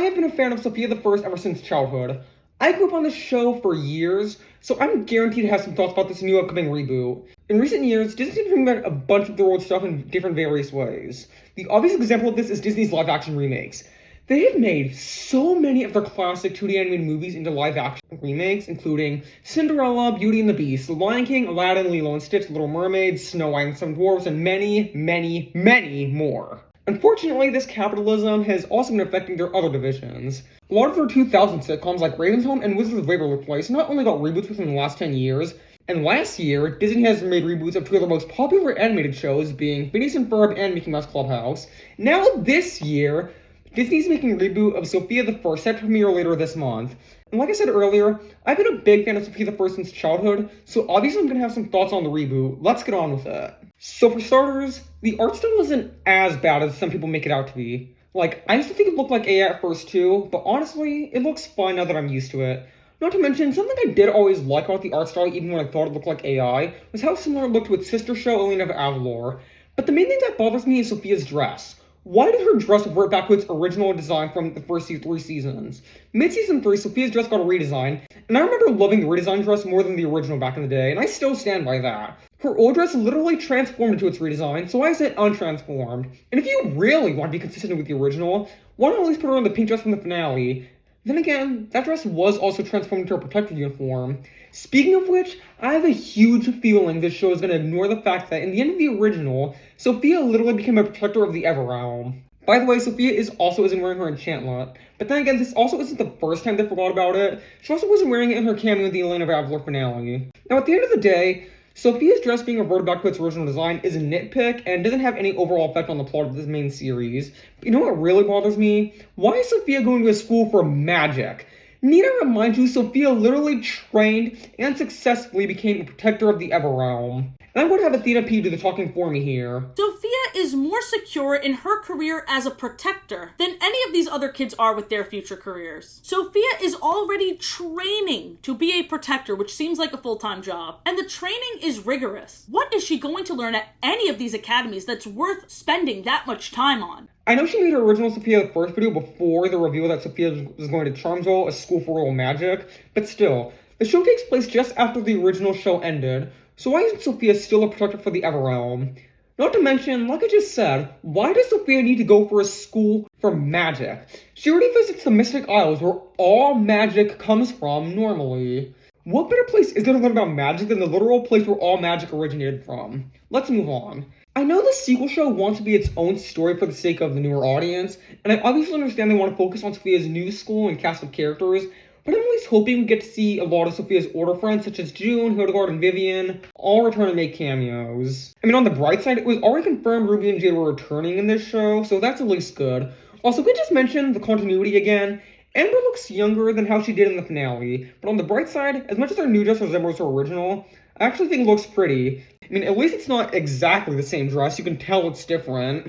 have been a fan of Sofia the First ever since childhood. I grew up on this show for years, so I'm guaranteed to have some thoughts about this new upcoming reboot. In recent years, Disney's been bringing back a bunch of their old stuff in different various ways. The obvious example of this is Disney's live-action remakes. They have made so many of their classic 2D animated movies into live-action remakes, including Cinderella, Beauty and the Beast, The Lion King, Aladdin, Lilo and Stitch, Little Mermaid, Snow White and Seven Dwarfs, and many, many, many more. Unfortunately, this capitalism has also been affecting their other divisions. A lot of their 2000 sitcoms like Raven's Home and Wizards of Waverly Place not only got reboots within the last 10 years, and last year, Disney has made reboots of two of their most popular animated shows, being Phineas and Ferb and Mickey Mouse Clubhouse. Now this year, Disney's making a reboot of Sofia the First, set to premiere later this month. And like I said earlier, I've been a big fan of Sofia the First since childhood, so obviously I'm going to have some thoughts on the reboot. Let's get on with it. So for starters, the art style isn't as bad as some people make it out to be. Like, I used to think it looked like AI at first too, but honestly, it looks fine now that I'm used to it. Not to mention, something I did always like about the art style, even when I thought it looked like AI, was how similar it looked to its sister show, Elena of Avalor. But the main thing that bothers me is Sofia's dress. Why did her dress revert back to its original design from the first 3 seasons? Mid-season 3, Sofia's dress got a redesign, and I remember loving the redesigned dress more than the original back in the day, and I still stand by that. Her old dress literally transformed into its redesign, so why is it untransformed? And if you really want to be consistent with the original, why not at least put her in the pink dress from the finale? Then again, that dress was also transformed into a protector uniform. Speaking of which, I have a huge feeling this show is going to ignore the fact that in the end of the original, Sofia literally became a protector of the Everrealm. By the way, Sofia also isn't wearing her enchantment, but then again, this also isn't the first time they forgot about it. She also wasn't wearing it in her cameo in the Elena of Avalor finale. Now at the end of the day, Sofia's dress being reverted back to its original design is a nitpick and doesn't have any overall effect on the plot of this main series. But you know what really bothers me? Why is Sofia going to a school for magic? Need I remind you, Sofia literally trained and successfully became a protector of the Everrealm. And I'm going to have Athena P do the talking for me here. Sofia is more secure in her career as a protector than any of these other kids are with their future careers. Sofia is already training to be a protector, which seems like a full-time job. And the training is rigorous. What is she going to learn at any of these academies that's worth spending that much time on? I know she made her original Sofia the First video before the reveal that Sofia was going to Charmsville, a school for royal magic, but still, the show takes place just after the original show ended, so why isn't Sofia still a protector for the Everrealm? Not to mention, like I just said, why does Sofia need to go for a school for magic? She already visits the Mystic Isles where all magic comes from normally. What better place is there to learn about magic than the literal place where all magic originated from? Let's move on. I know the sequel show wants to be its own story for the sake of the newer audience, and I obviously understand they want to focus on Sofia's new school and cast of characters, but I'm at least hoping we get to see a lot of Sofia's older friends such as June, Hildegard, and Vivian all return and make cameos. I mean, on the bright side, it was already confirmed Ruby and Jade were returning in this show, so that's at least good. Also, could I just mention the continuity again? Amber looks younger than how she did in the finale, but on the bright side, as much as her new dress resembles her original, I actually think it looks pretty. I mean, at least it's not exactly the same dress, you can tell it's different.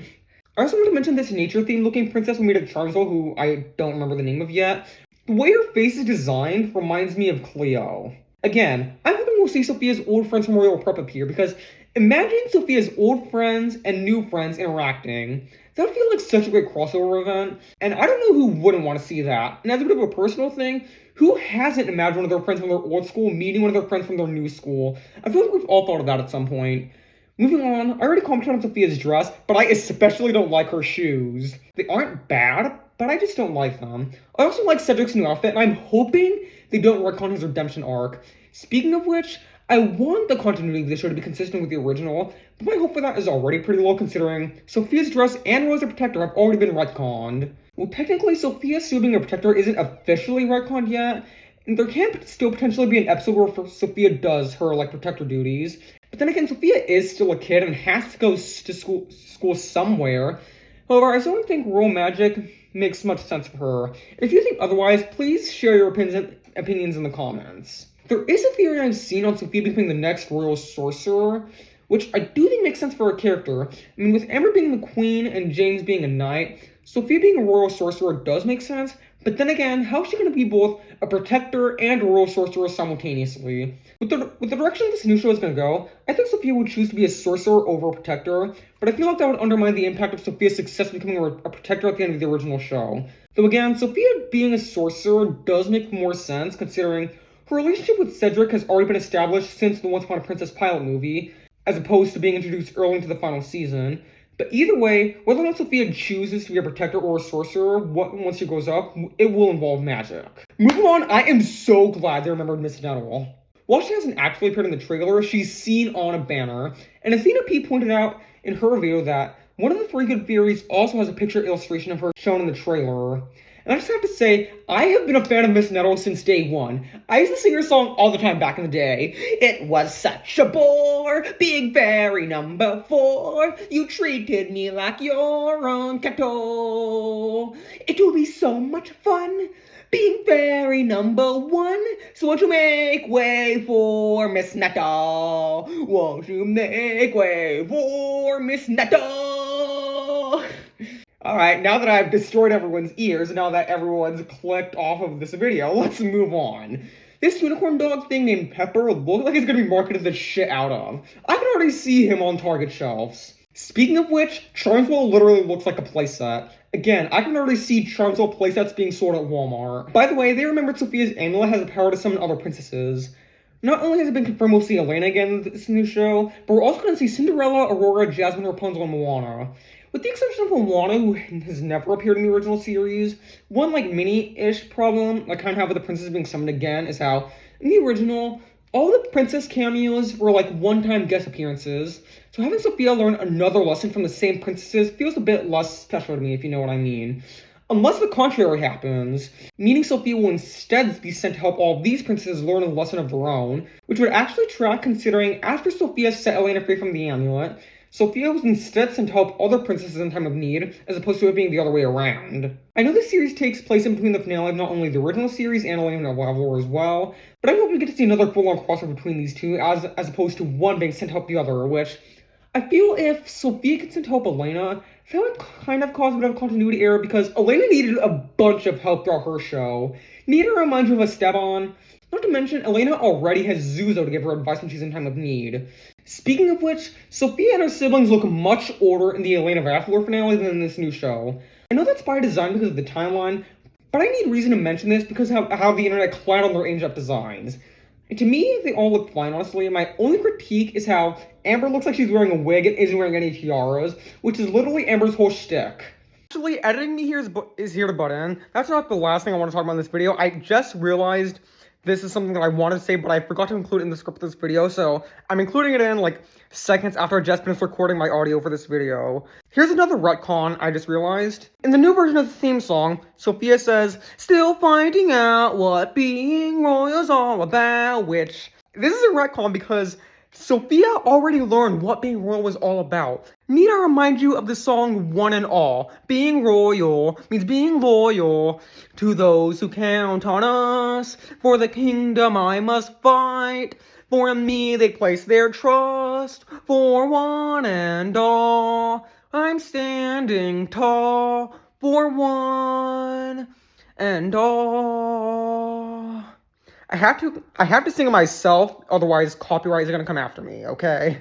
I also want to mention this nature-themed looking princess we meet at Charmsville, who I don't remember the name of yet. The way her face is designed reminds me of Cleo. Again, I'm hoping we'll see Sofia's old friends from Royal Prep appear, because imagine Sofia's old friends and new friends interacting. That would feel like such a great crossover event, and I don't know who wouldn't want to see that. And as a bit of a personal thing, who hasn't imagined one of their friends from their old school meeting one of their friends from their new school? I feel like we've all thought of that at some point. Moving on, I already commented on Sofia's dress, but I especially don't like her shoes. They aren't bad, but I just don't like them. I also like Cedric's new outfit, and I'm hoping they don't retcon his redemption arc. Speaking of which, I want the continuity of the show to be consistent with the original, but my hope for that is already pretty low considering Sofia's dress and Rose the Protector have already been retconned. Well, technically, Sofia still being a protector isn't officially retconned yet, and there can still potentially be an episode where Sofia does her, protector duties. But then again, Sofia is still a kid and has to go to school somewhere. However, I still don't think royal magic makes much sense for her. If you think otherwise, please share your opinions in the comments. There is a theory I've seen on Sofia becoming the next royal sorcerer, which I do think makes sense for her character. I mean, with Amber being the queen and James being a knight, Sofia being a royal sorcerer does make sense, but then again, how is she going to be both a protector and a royal sorcerer simultaneously? With the direction this new show is going to go, I think Sofia would choose to be a sorcerer over a protector, but I feel like that would undermine the impact of Sofia's success becoming a protector at the end of the original show. Though again, Sophia being a sorcerer does make more sense considering her relationship with Cedric has already been established since the Once Upon a Princess pilot movie, as opposed to being introduced early into the final season. But either way, whether or not Sophia chooses to be a protector or a sorcerer, once she grows up, it will involve magic. Moving on, I am so glad they remembered Miss Nettle. While she hasn't actually appeared in the trailer, she's seen on a banner, and Athena P pointed out in her video that one of the Three Good Fairies also has a picture illustration of her shown in the trailer. And I just have to say, I have been a fan of Miss Nettle since day one. I used to sing her song all the time back in the day. It was such a bore, being fairy number 4. You treated me like your own cattle. It will be so much fun, being fairy number 1. So won't you make way for Miss Nettle? Won't you make way for Miss Nettle? Alright, now that I've destroyed everyone's ears, now that everyone's clicked off of this video, let's move on. This unicorn dog thing named Pepper looks like it's gonna be marketed the shit out of. I can already see him on Target shelves. Speaking of which, Charmswell literally looks like a playset. Again, I can already see Charmswell playsets being sold at Walmart. By the way, they remembered Sophia's amulet has the power to summon other princesses. Not only has it been confirmed we'll see Elena again in this new show, but we're also going to see Cinderella, Aurora, Jasmine, Rapunzel, and Moana. With the exception of Moana, who has never appeared in the original series, one mini-ish problem I kind of have with the princess being summoned again is how, in the original, all the princess cameos were one-time guest appearances, so having Sophia learn another lesson from the same princesses feels a bit less special to me, if you know what I mean. Unless the contrary happens, meaning Sophia will instead be sent to help all of these princesses learn a lesson of their own, which would actually track considering after Sophia set Elena free from the amulet, Sophia was instead sent to help other princesses in time of need, as opposed to it being the other way around. I know this series takes place in between the finale of not only the original series and Elena of Lavore as well, but I hope we get to see another full-on crossover between these two, as opposed to one being sent to help the other, which I feel if Sophia gets sent to help Elena, that would kind of cause a bit of a continuity error because Elena needed a bunch of help throughout her show. Needed to remind you of Esteban. Not to mention, Elena already has Zuzo to give her advice when she's in time of need. Speaking of which, Sophia and her siblings look much older in the Elena of Lavore finale than in this new show. I know that's by design because of the timeline, but I need reason to mention this because of how the internet clowned on their aged-up designs. And to me, they all look fine, honestly. My only critique is how Amber looks like she's wearing a wig and isn't wearing any tiaras, which is literally Amber's whole shtick. Actually, editing me here is here to butt in. That's not the last thing I want to talk about in this video. I just realized this is something that I wanted to say, but I forgot to include it in the script of this video, so I'm including it in, seconds after I just finished recording my audio for this video. Here's another retcon I just realized. In the new version of the theme song, Sophia says, "Still finding out what being royal's all about," which, this is a retcon because Sophia already learned what being royal was all about. Need I remind you of the song One and All? Being royal means being loyal to those who count on us. For the kingdom I must fight. For in me they place their trust. For one and all, I'm standing tall. For one and all. I have to sing it myself, otherwise copyright is gonna come after me, okay?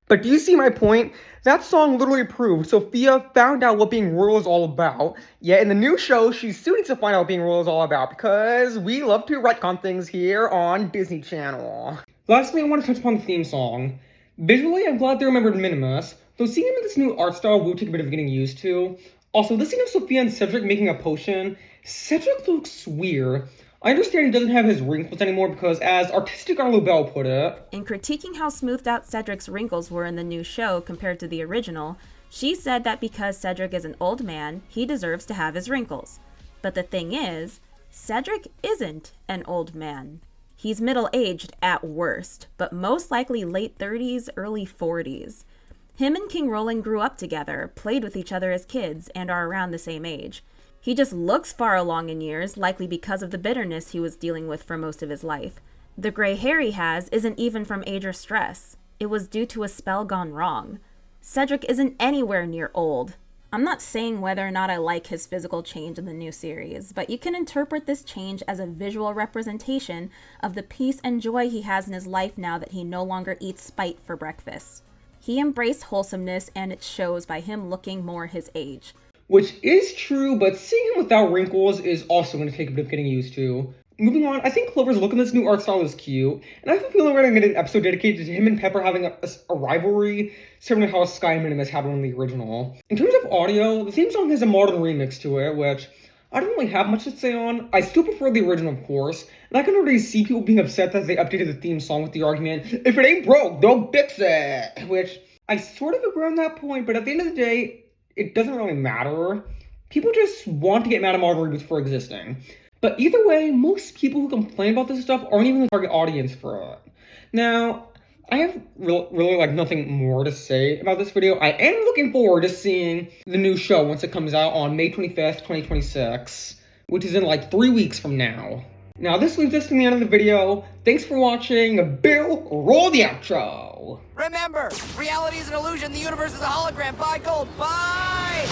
But do you see my point? That song literally proved Sophia found out what being royal is all about, yet in the new show, she still needs to find out what being royal is all about, because we love to retcon things here on Disney Channel. Lastly, I want to touch upon the theme song. Visually, I'm glad they remembered Minimus, though seeing him in this new art style will take a bit of getting used to. Also, this scene of Sophia and Cedric making a potion, Cedric looks weird. I understand he doesn't have his wrinkles anymore because, as Artistic Arlo Bell put it, in critiquing how smoothed out Cedric's wrinkles were in the new show compared to the original, she said that because Cedric is an old man, he deserves to have his wrinkles. But the thing is, Cedric isn't an old man. He's middle-aged at worst, but most likely late 30s, early 40s. Him and King Roland grew up together, played with each other as kids, and are around the same age. He just looks far along in years, likely because of the bitterness he was dealing with for most of his life. The gray hair he has isn't even from age or stress. It was due to a spell gone wrong. Cedric isn't anywhere near old. I'm not saying whether or not I like his physical change in the new series, but you can interpret this change as a visual representation of the peace and joy he has in his life now that he no longer eats spite for breakfast. He embraced wholesomeness, and it shows by him looking more his age. which is true, but seeing him without wrinkles is also going to take a bit of getting used to. Moving on, I think Clover's look in this new art style is cute, and I have a feeling we're going to get an episode dedicated to him and Pepper having a rivalry, similar to how Sky and Minimus had one in the original. In terms of audio, the theme song has a modern remix to it, which I don't really have much to say on. I still prefer the original, of course, and I can already see people being upset that they updated the theme song with the argument, if it ain't broke, don't fix it, which I sort of agree on that point, but at the end of the day, it doesn't really matter. People just want to get mad at modern reboots for existing. But either way, most people who complain about this stuff aren't even the target audience for it. Now, I have really nothing more to say about this video. I am looking forward to seeing the new show once it comes out on May 25th, 2026, which is in 3 weeks from now. Now, this leads us to the end of the video. Thanks for watching. Bill, roll the outro. Remember, reality is an illusion. The universe is a hologram. Bye, Gold. Bye!